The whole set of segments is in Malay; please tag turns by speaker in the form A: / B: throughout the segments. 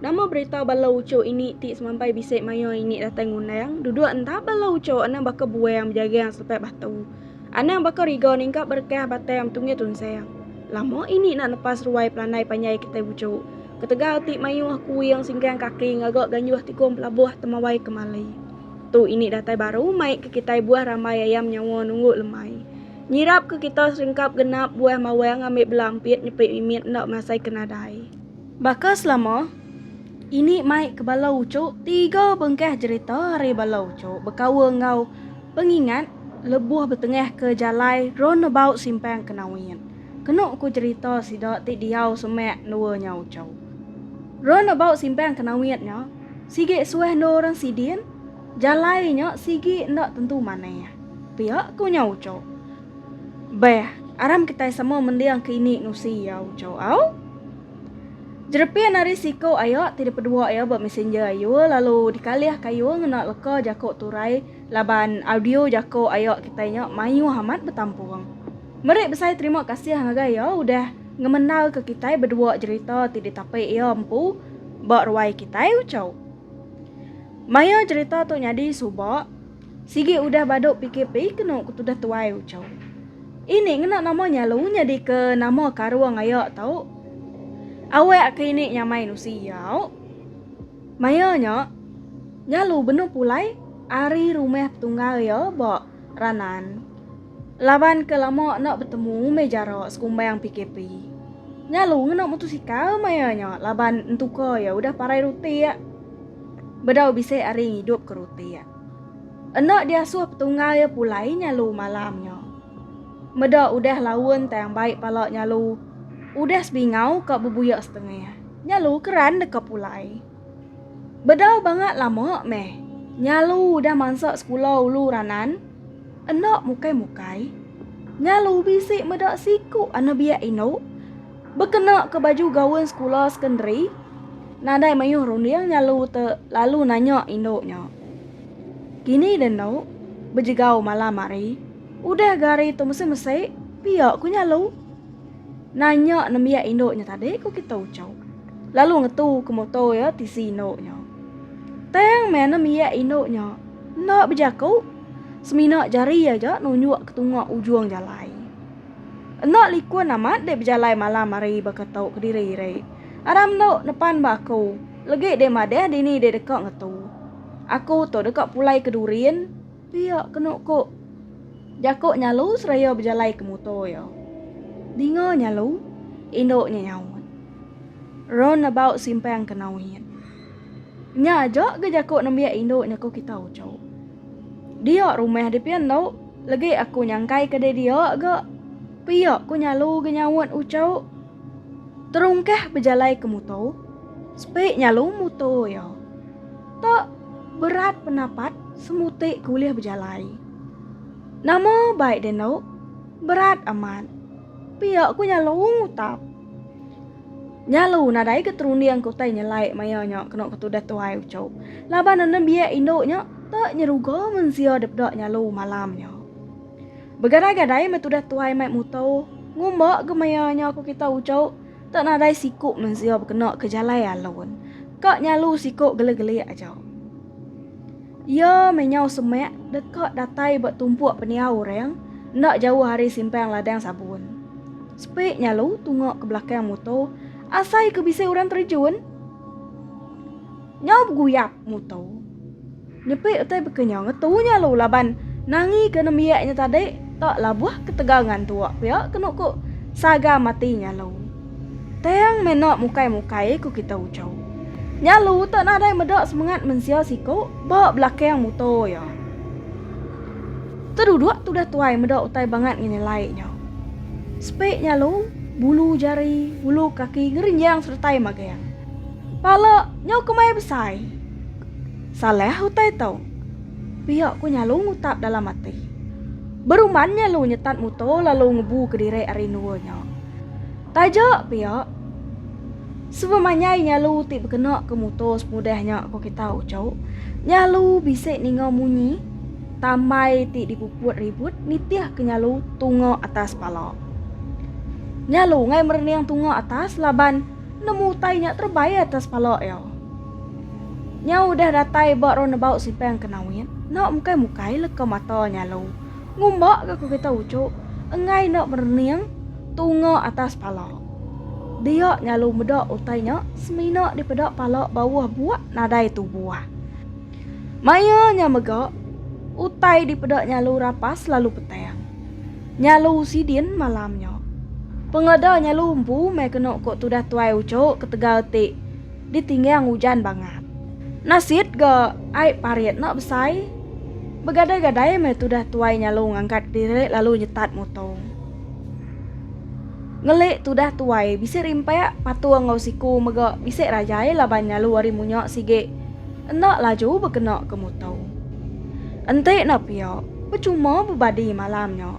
A: Nama berita balau ucok ini ti semampai bisik mayo ini datang undang. Duduk entah balau ucok ana baka buai yang berjaga yang selepas batu. Ana baka rigo ningkap berkah batai yang tungnya tunsayang. Lama ini nak lepas ruai pelanai panyai kita ucok. Ketegal ti mayu aku yang singkang kaki ngagak ganjuh tikum pelabuh temawai kemalai. Tu ini datai baru mai ke kita buah ramai ayam nyawa nunggu lemai. Nyirap ke kita seringkap genap buah mawang ambil belampit nyepik mimit nak masai kenadai. Baka selama ini mai ke balau ucok 3 bengkah cerita hari balau ucok berkawa ngau pengingat lebuh bertengah ke jalai roundabout simpang Kenawian. Kenok ku cerita sidak ti diau semek nuanya ucok. Roundabout simpang Kenawian nya sige sueh no orang sidin jalai nya sige ndak tentu mana ya. Pihak ku nya ucok. Beh, aram kita semua mendiang ke ini nusi ya ucok au. Jerepian hari siko ayo tidak pedua ayo buat messenger ayo lalu dikaliah kayu ngena leka jako turai laban audio jako ayo kitanya mayu hamat bertampung. Mereka besar terima kasih hangga ayo udah ngemenal ke kita berdua cerita tidak tapai ayo empu buat ruai kita ucau. Maya cerita tu nyadi subak sigi udah baduk PKP kena kutudah tuai ucau. Ini ngena namanya lu nyadi ke nama karuang ayo tau. Awak ke ini nyamai nusiau. Mayanya nyalu bener pulai ari rumah tunggal ya bok ranan. Laban ke lama nak bertemu mejaro sekumbayang PKP. Nyalu nak motosikal mayanya laban entuko ya udah parai ruti ya. Bedau bisa ari hidup ke ruti ya. Enak dia suap tunggal ya pulai nyalu malamnya. Meda udah lawan tayang baik palak nyalu. Udah sebingau ke bubuyak setengah. Nyalu keran dekat pulai. Bedau banget lama meh. Nyalu udah masak sekolah ulu ranan. Enak mukai-mukai. Nyalu bisik medak siku ana biak ino. Berkenak ke baju gawan sekolah sekondari. Nadai mayuh rundiang nyalu lalu nanya indoknya. Kini denau berjegau malam hari. Udah gari tu mesai-mesai. Biak ku nyalu. Nanya nembia indoknya tadi kok kita ucau. Lalu ngetu ke motor ya tisi indoknya. Teng mana nembia indoknya. Nak berjaku. Seminak jari aja nunjuk ke tungak ujung jalai. Nak likuan amat dia berjalai malam hari berketau ke diri. Aram nak depan baku. Lagi dia madeh dini dia dekat ngetu. Aku tu dekat pulai ke durian. Biak kena kok. Jakuk nyalu seraya berjalai ke motor ya. Dingo nyalu, indoknya nyawan. Roundabout simpang Kenawian. Nya aja ke jakuk nambia indoknya ko kita ucau. Dia rumah di pian tau. Lagi aku nyangkai ke dia ke. Piak ku nyalu ke nyawan ucau. Terungkah berjalai ke muto. Spek nyalu muto ya. Tak berat pendapat semutik kuliah berjalai. Nama baik den tau. Berat amat. Piak ku nyalu ngutap. Nyalu nadai keturunian ku tay nyelai mayanya kena ketudah tuai ucau. Laban nana biak indoknya tak nyeruga mensio depdak nyalu malamnya. Begadai-gadai metudah tuai mai mutau. Ngumbak ke mayanya ku kita ucau. Tak nadai sikuk mensio berkena ke jalai alun. Kak nyalu sikuk gele-gele aja. Ya menyau semek dekat datai bertumpuk peniau orang. Nak jauh hari simpang ladang sabun. Spek nyalu tunggu ke belakang motor. Asai ke bisa orang terjun. Nyau berguyap motor. Nyepik utai berkenyang ngetu nyalu laban. Nangi kena miaknya tadi. Tak labuh ketegangan tuak pihak kena kok saga mati nyalu. Tayang menak mukai-mukai ku kita ucau. Nyalu tak nadai medak semangat mensia siko. Bawa belakang motor ya. Terduduk tu dah tuai medak utai banget ngini laiknya. Spek nyalu, bulu jari, bulu kaki gerenjang sertai magayang. Pala nyau kemai besai. Salah utai tau. Pihak ku nyalu ngutap dalam hati. Beruman nyalu nyetat muto lalu ngebu ke diri arinuanya. Tajak pihak. Sebemanyai nyalu tik berkena ke muto semudahnya aku kita ucau. Nyalu bisik ningau munyi. Tamai tik dipuput ribut nitiah ke nyalu tunggu atas pala. Nyalu ngai merniang tunggu atas laban nemu tainya terbaik atas palak ya. Nyau udah datai bak roundabout simpang kenawin. Nak mukai-mukai leka mata nyalu. Ngumbak ke kita ucuk. Engai nak berniang tunga atas palak. Dia nyalu medak utainya semina di pedak palak bawah buat nadai tu buah. Maya nyamegak utai di pedak nyalu rapas lalu petang. Nyalu sidin malamnya. Pengada nyalu umpu me kena kok tudah tuai ucuk ketegal tik. Ditinggal hujan banget. Nasit ga ai pariet nak besai. Begadai-gadai me tudah tuai nyalu ngangkat diri lalu nyetat motong. Ngelik tudah tuai bisa rimpai patua ngau siku mega bisa rajai laban nyalu hari munyak sige. Enak laju berkena ke motong. Ente nak pihak percuma berbadi malamnya.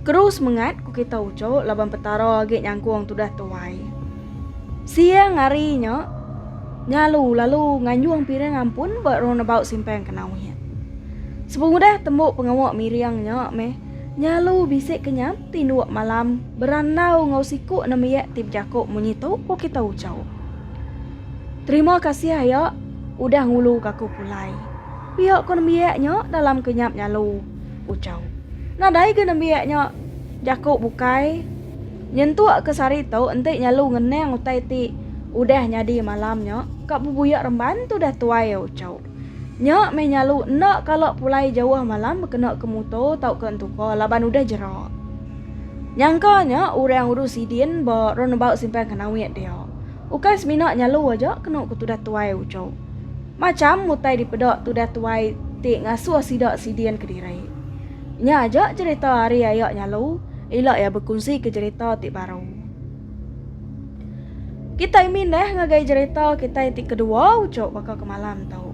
A: Terus mengat ku kita ucuk laban petara agak nyangkuang tudah tuai. Siang harinya nyalu lalu nganjuang pirang ampun buat roundabout simpang kenawin. Sepemudah tembuk pengawak miriangnya meh nyalu bisik kenyap tinduak malam beranau ngau siku namiyak tip jakuk menyitu ku kita ucau. Terima kasih ya udah ngulu kaku pulai. Pihak ko namiyaknya dalam kenyap nyalu ucau. Nadai ke namiyaknya jakuk bukai nyentuak ke sari tau entik nyalu ngeneng utai ti udah nyadi malamnya kak bubuyak remban tu dah tuai ucau. Nyak me nyalu nak kalau pulai jauh malam kena ke muto tau ke entuko laban udah jerak. Nyangkanya orang urus sidin ba roundabout simpang kenawit dia. Ukai semina nyalu aja kena ke tu dah tuai ucau. Macam mutai di pedak tu dah tuai tik ngasuh sidak sidin ke diri. Nya aja cerita hari ayak nyalu elak ya berkongsi ke cerita tik baru. Kita minah ngagai cerita kita tik kedua ucuk bakal ke malam tau.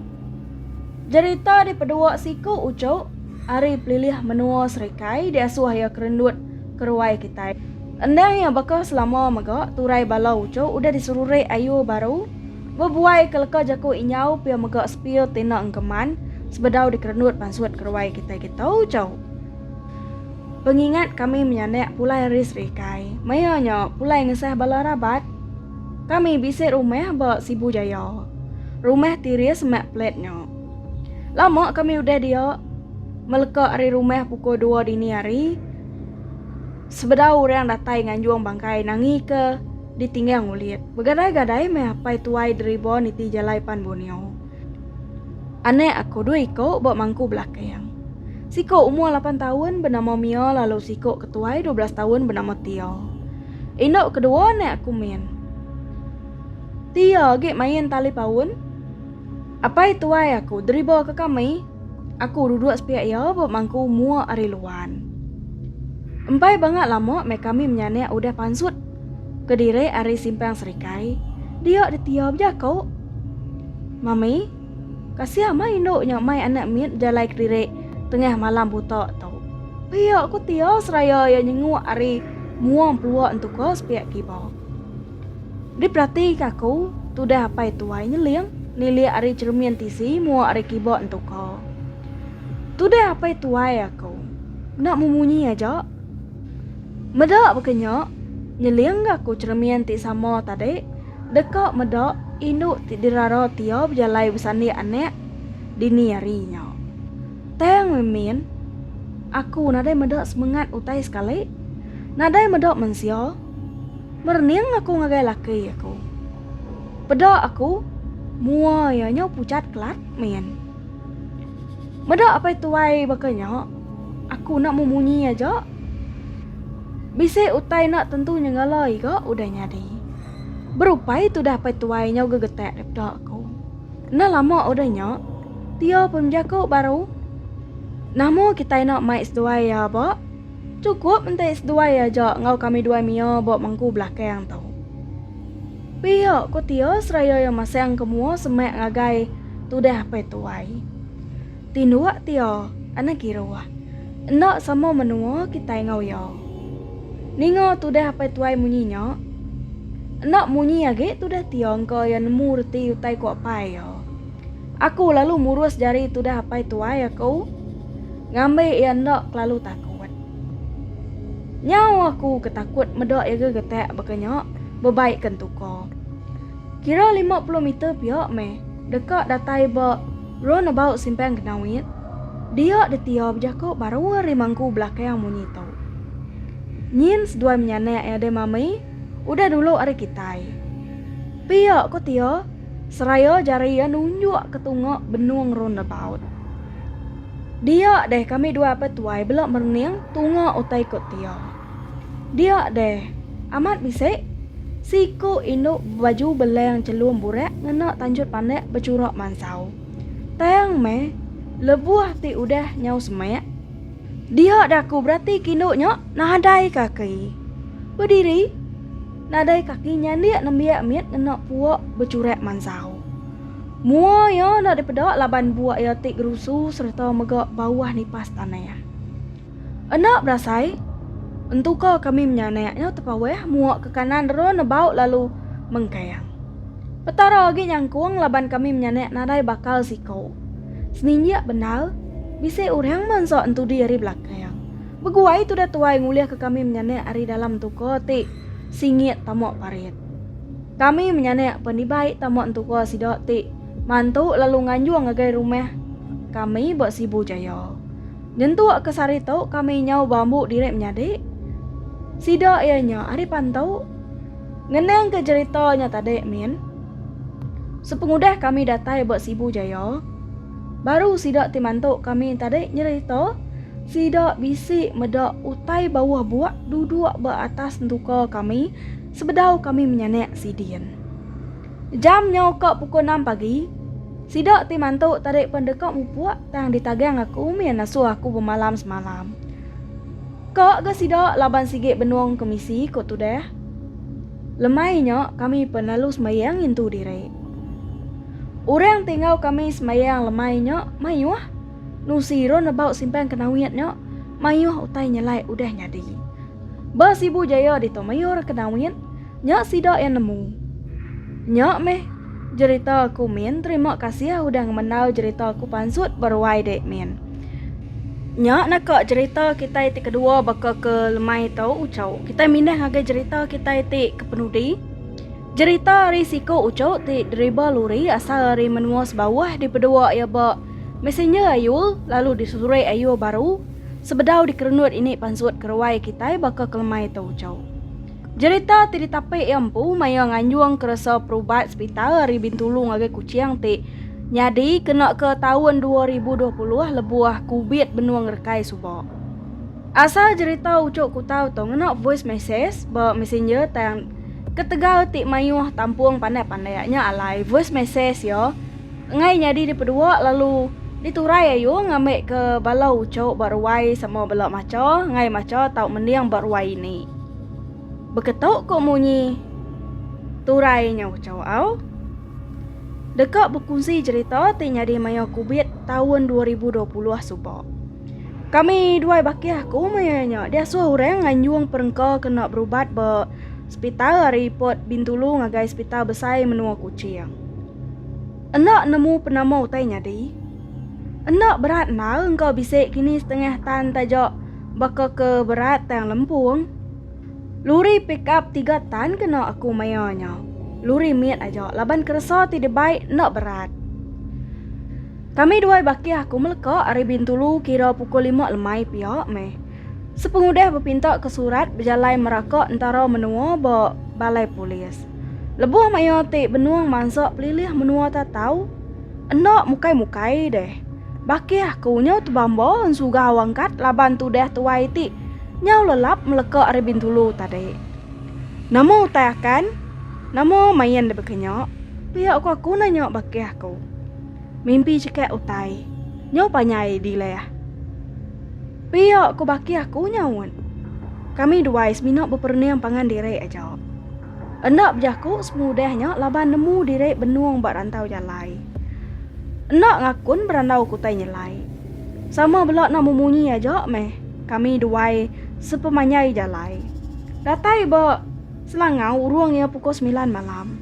A: Cerita di pedua siku ucuk hari pelilih menua serikai dia asuh ya kerendut keruai kita. Endang yang bakal selama megak turai balau ucuk udah disuruh ayu baru berbuai keleka jaku inyau pia megak spill tina engkeman sebedau di kerendut pansuat keruai kita ucuk. Pengingat kami menyanek pulai ris rikai. Mayanya pulai ngesah bala rabat. Kami bisik rumah bak Sibu Jaya. Rumah tiris semak platnya. Lama kami udah dia melekak hari rumah pukul 2 dini hari. Sebedau orang datai nganjuang bangkai nangi ke ditinggal ngulit. Begadai-gadai meh apai tuai deribo niti jalai pan bonio. Ane aku dua iko bak mangku belakang. Siko umur 8 tahun bernama Mia lalu Siko ketuai 12 tahun bernama Tia. Indok kedua nek aku main. Tia gek main tali paun. Apa itu tuai aku deriba ke kami. Aku duduk sepiak ya buat mangku mua ari luan. Empai banget lama me kami menyanek udah pansut. Kediri ari simpang serikai. Dia ditiap jakau. Mami, kasih ama indok nyamai anak mit jalai kediri. Tengah malam buta tau. Pihak aku Tia seraya yang nyenguk ari muang peluak untuk kau sepiak kibau. Diperhati aku tu dah apa itu tuai nyeliang nili ari cermin tisi muang ari kibau untuk kau. Tu dah apa itu tuai aku nak memunyi aja. Medak bekenya nyeliang aku cermin ti sama tadi dekat medak induk ti dirara Tia berjalai besandi anek dini harinya. Tayang memin, aku nadai medak semangat utai sekali. Nadai medak mensio. Merniang aku ngagai laki aku. Pedak aku, mua yanya pucat kelat men. Medak apa itu wai bakanya. Aku nak memunyi aja. Bisa utai nak tentu nyengalai ke udah nyadi. Berupai tu dah apa itu wai nyau gegetek daripada aku. Nah lama udahnya, Tia pun jago baru. Namo kita nak mai S2 ya, Bok. Cukup entai S2 aja ngau kami dua Mia bok mangku belakang tau. Pihak ko Tia seraya yang masang kemua semek ngagai tu dah apa tuai. Tinduak Tia anak kirua. Enak sama menua kita ngau ya. Ningo tu dah apa tuai munyinya. Enak munyi age tu dah Tia engkau yang nemu reti utai ko apa ya. Aku lalu murus jari tu dah apa tuai aku. Ngambil yang nak lalu takut. Nyawa aku ketakut medak ya getek bekenya bebaik kentuko. Kira 50 meter pihak meh Dekat datai ba roundabout simpang kenawit. Dia detiop jako baru rimangku belakang monito. Nyin sedua menyanek ya de mami, udah dulu hari kita. Pia ko tio, seraya jari ya nunjuk ketungok benung roundabout. Dia deh kami dua petuai belak merniang tungok utai ko tio. Dia deh amat bisik. Siku induk baju beleng celum burek ngenak tanjut pandek bercurak mansau. Tayang me lebuah ti udah nyau semek. Dia daku berarti kinduknya nadai kaki. Berdiri, nadai kaki nyandiak nembiak miet ngenak puak bercurek mansau. Mua ya nak dipedak laban buak ya ti gerusu serta megak bawah nipas tanah. Enak berasai, untuk kami menyaneknya tepaweh muak ke kanan roundabout lalu mengkayang. Petara lagi nyangkuang laban kami menyanek nadai bakal sikau. Seninjak benal, bisa orang mansok entu di belakang. Beguai tu dah tuai nguliah ke kami menyanek ari dalam tuko ti singit tamok parit. Kami menyanek penibaik tamok entuko sidok ti mantu lalu nganjuang ngagai rumah kami buat Sibu Jaya. Nyentu ke sarito kami nyau bambu direk menyadik. Sidok ianya ari pantau ngeneng ke ceritanya tadi min. Sepengudah kami datai buat Sibu Jaya. Baru sidak timantuk kami tadi nyerita, sidak bisik medak utai bawah buak duduk beratas entuka kami sebedau kami menyanek sidian. Jam nyokok pukul 6 pagi, sidak timantuk tadi pendekat mupuak tang ditagang aku mian nasu aku bermalam semalam. Kok ke sidak laban sigit benuang komisi kok tu dah. Lemainya kami penalu semayang intu direk. Orang tinggal kami semayang lemainya mayuah. Nusiron about simpang kenawitnya mayuah utai nyelai udah nyadi. Ba Sibu Jaya di tomayor kenawit nyak sidak yang nemu. Nyak meh cerita aku min terima kasih udah mengenal cerita aku pansut berwai dek min. Nyak nak cerita kita itu kedua bakal ke lemai tau ucau. Kita mindah ngagai cerita kita itu ke penudi. Cerita risiko ucau ti deriba luri asal dari menua sebawah di pedua ya ba messenger ayul lalu disusurai ayul baru sebedau dikerenut ini pansut kerwai kita bakal kelemai tau ucau. Cerita ti ditapai empu maya nganjuang kerasa perubat hospital dari Bintulu ngagai kuciang ti nyadi kena ke tahun 2020 lebuah kubit benua ngerkai subak. Asal cerita ucau ku tahu tau ngena voice message ba messenger tang ketegal tik mayuh tampung pandai-pandainya alai voice message yo. Ngai nyadi di pedua lalu diturai ayo ngambil ke balau ucok barwai sama belak maco ngai maco tau mendiang barwai ini. Beketuk kok munyi turainya ucok au. Dekat berkongsi cerita ti nyadi mayuh kubit tahun 2020 subak. Kami dua baki aku mayanya dia suah orang nganjuang perengka kena berubat be hospital report Bintulu ngagai hospital besar menua kucing. Enak nemu penama utai nyadi. Enak berat nal engkau bisik kini setengah tan tajak bakal ke berat tang lempung. Luri pick up 3 tan kena aku mayanya. Luri miat aja laban kerasa tidak baik nak berat. Kami dua baki aku melekak hari Bintulu kira pukul 5 lemai pihak meh. Sepengudah berpinta ke surat berjalai merakak antara menua ba balai polis. Lebuh maya ti benuang mansak pelilih menua tak tahu. Enak mukai-mukai deh. Baki aku nyau tu bamba suga wangkat laban tu deh tuai ti. Nyau lelap melekak hari Bintulu tadi. Namo utayakan, namo mayan deh berkenyak. Pihak aku nanya baki aku. Mimpi cekek utai. Nyau panyai di leh. Pihak ku baki aku nyawun. Kami dua minok berperniang pangan direk aja. Enak berjaku semudahnya laban nemu direk benuang bak rantau jalai. Enak ngakun berandau kutai nyelai. Sama belak nak memunyi aja meh. Kami dua sepemanyai jalai. Datai bak selangau ruang ya pukul 9 malam.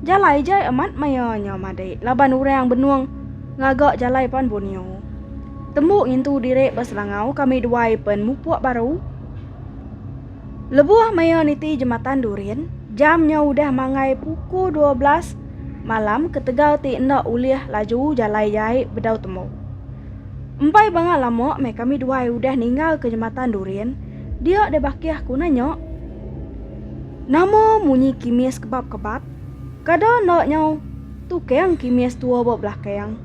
A: Jalai jai amat mayanya madai. Laban orang benuang ngagak jalai pan bunyo. Tembuk ngintu direk berselangau kami dua pen mupuak baru. Lebuah maya niti jembatan Durin, jamnya udah mangai pukul 12 Malam ketegal ti endak uliah laju jalai jai bedau temu. Empai banga lama me kami dua udah ninggal ke jembatan Durian. Dia de bakiah ku nanya. Namo munyi kimis kebab-kebab. Kada nak nyau tu keang kimis tua bok belah keang.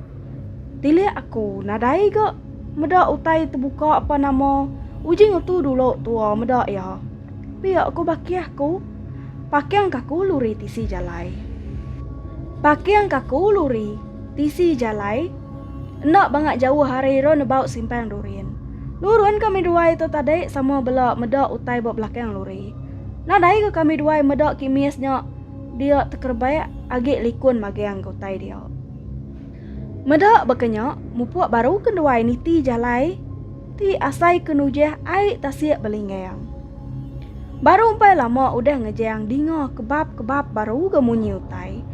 A: Tili aku nadai ke meda utai terbuka apa nama ujing itu dulu tua meda ya. Pia aku bakiah ku pakaian kaku luri tisi jalai. Pakaian kaku luri tisi jalai. Nak banget jauh hari ro nebau simpang Durian. Luruan kami dua itu tadi sama bela meda utai bok belakang luri. Nadai ke kami dua meda kimisnya dia terkerbaya agak likun magiang ke utai dia. Meda bekenya mupuak baru kedua ini ti jalai ti asai kenujah ai tasiak belingayang. Baru umpai lama udah ngejang dingo kebab-kebab baru ke munyi utai.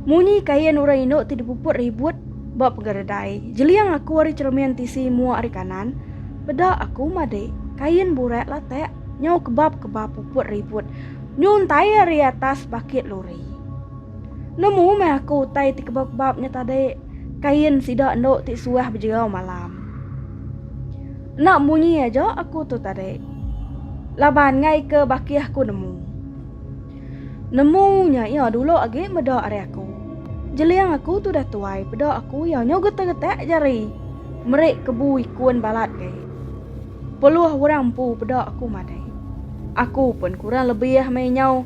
A: Munyi kayan urai ino ti dipuput ribut bab pengeredai. Jeliang aku hari cermin tisi mua hari kanan. Beda aku made kain buret latek nyau kebab-kebab puput ribut. Nyun tai hari atas bakit luri. Nemu me aku tai ti kebab-kebabnya tadi kain sidak ndok ti suah berjegau malam. Nak munyi aja aku tu tadi. Laban ngai ke bakiah aku nemu. Nemunya ya dulu agi meda hari aku. Jeliang aku tu dah tuai beda aku ya nyau getek-getek jari. Merek kebu ikun balat ke. Peluah orang pu beda aku madai. Aku pun kurang lebih mai nyau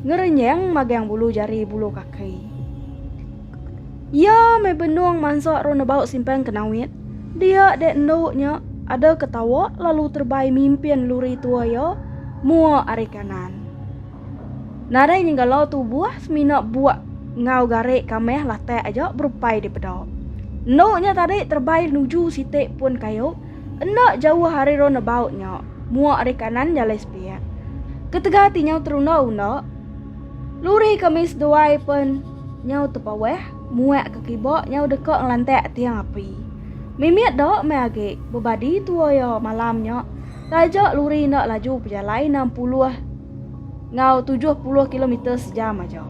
A: ngerenyang magang bulu jari bulu kaki. Ya me benuang mansok ro nebau simpang kenawit. Dia dek ndoknya ada ketawa lalu terbai mimpian luri tua ya mua ari kanan. Nadai nyinggalau tu buah semina buah ngau garek kameh latte aja berupai di pedok. Ndoknya tadi terbai nuju sitek pun kayu. Endak jauh hari ro nebautnya. Mua ari kanan jalai sepia. Ketega ti nyau terunda-unda. Luri kamis doai pun nyau tepaweh. Muak ke kibok nyau dekok ngelantek tiang api. Mimiat dok me age bebadi tua ya malamnya. Tajak luri nak laju pejalai 60 ngau 70 km sejam aja.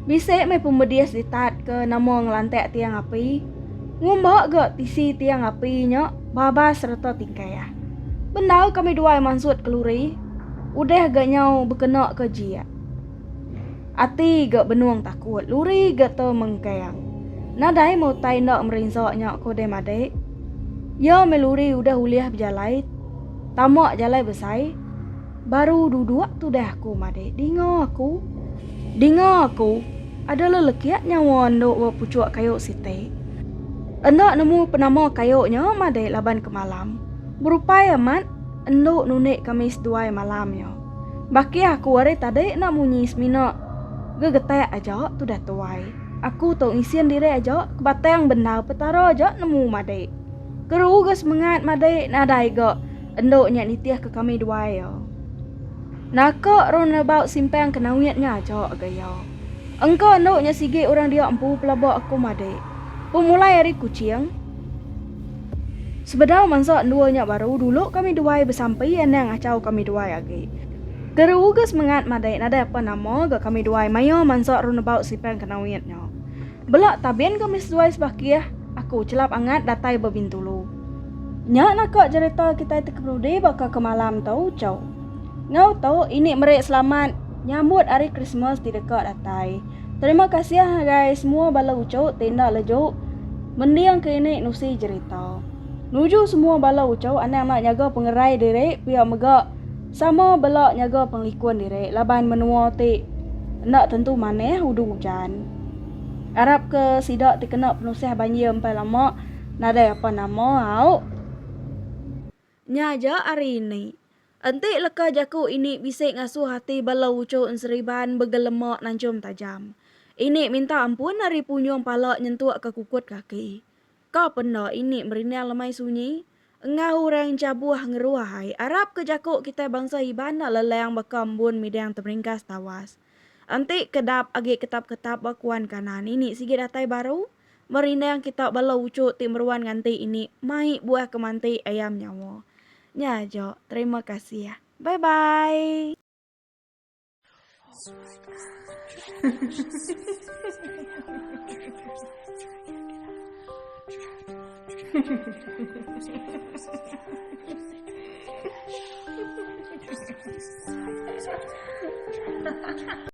A: Bisik me pemedias ditat ke nama ngelantek tiang api. Ngumbak ke tisi tiang apinya babas serta tingkaya. Bendau kami dua mansut keluri. Udah gak nyau berkena ke jia. Ati gak benuang takut. Luri gak te mengkayang. Nadai mau tai nak merinsoknya kode made. Ya meluri udah uliah berjalai. Tamak jalai besai. Baru duduk tu dah aku made. Dingo aku. Ada lelekiat nyawa ndok pucuk kayu site. Endak nemu penama kayuknya made laban ke malam. Berupaya mat endok nunek kamis dua malamnya. Baki aku hari tadi nak munyi semina. Gegetek aja tu dah tuai. Aku tau isian diri aja kebatang benar petara aja nemu made. Kerugas mengat made nadai gak endoknya nitiah ke kami dua ya. Nakak ron about simpang kenawitnya aja gaya. Engkau endoknya sige orang dia empu pelabak aku made. Pemulai hari kucing. Sebedau mansak duanya baru dulu kami dua bersampai yang acau kami dua lagi. Kerugas mengat madai nada apa nama gak kami dua mayo mansak ron about simpang kenawitnya. Belak tabian kami dua sebakiah. Aku celap angat datai bebintulu. Nyak nakak cerita kita itu keprode bakal ke malam tau cau. Ngau tahu ini merek selamat nyambut hari Christmas di dekat datai. Terima kasih guys semua bala ucau tenda lejo. Mendiang ke ini nusi cerita. Nuju semua bala ucau anak nak nyaga pengerai diri pihak megak sama bala nyaga penglikuan diri laban menua ti nak tentu maneh hudu hujan. Arab ke sidak dikena penusih banjir empai lama nada apa nama au. Nyaja hari ini. Enti leka jaku ini bisik ngasuh hati bala ucau enseriban begelemak nancum tajam. Ini minta ampun hari punyong pala nyentuak ke kukut kaki. Kau pernah ini merinia lemai sunyi? Engau orang cabuah ngeruahai. Arab ke jaku kita bangsa hibana leleang bakambun midang terringkas tawas. Anti kedap agi ketap-ketap bakuan kanan ini sige datai baru. Merindang kita bala ucuk ti meruan nganti ini. Mai buah kemanti ayam nyawa. Nyajo, terima kasih ya. Bye-bye.